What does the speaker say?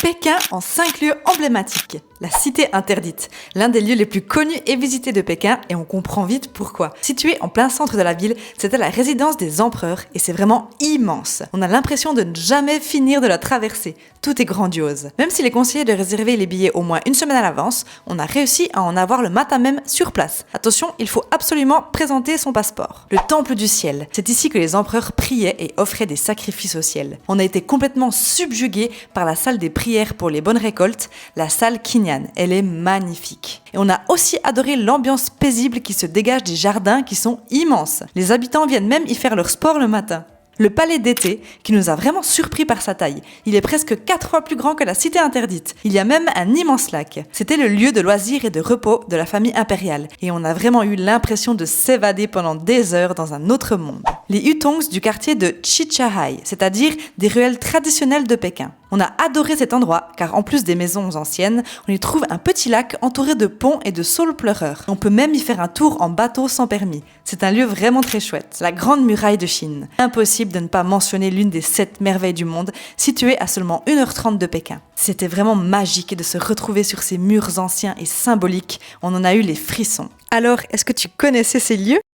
Pékin en 5 lieux emblématiques. La cité interdite, l'un des lieux les plus connus et visités de Pékin, et on comprend vite pourquoi. Situé en plein centre de la ville, c'était la résidence des empereurs et c'est vraiment immense. On a l'impression de ne jamais finir de la traverser. Tout est grandiose. Même s'il est conseillé de réserver les billets au moins une semaine à l'avance, on a réussi à en avoir le matin même sur place. Attention, il faut absolument présenter son passeport. Le temple du ciel, c'est ici que les empereurs priaient et offraient des sacrifices au ciel. On a été complètement subjugués par la salle des prières pour les bonnes récoltes, la salle Qinyan. Elle est magnifique. Et on a aussi adoré l'ambiance paisible qui se dégage des jardins qui sont immenses. Les habitants viennent même y faire leur sport le matin. Le palais d'été, qui nous a vraiment surpris par sa taille. Il est presque 4 fois plus grand que la cité interdite. Il y a même un immense lac. C'était le lieu de loisirs et de repos de la famille impériale. Et on a vraiment eu l'impression de s'évader pendant des heures dans un autre monde. Les hutongs du quartier de Qichahai, c'est-à-dire des ruelles traditionnelles de Pékin. On a adoré cet endroit, car en plus des maisons anciennes, on y trouve un petit lac entouré de ponts et de saules pleureurs. On peut même y faire un tour en bateau sans permis. C'est un lieu vraiment très chouette. La Grande Muraille de Chine. Impossible de ne pas mentionner l'une des 7 merveilles du monde, située à seulement 1h30 de Pékin. C'était vraiment magique de se retrouver sur ces murs anciens et symboliques. On en a eu les frissons. Alors, est-ce que tu connaissais ces lieux ?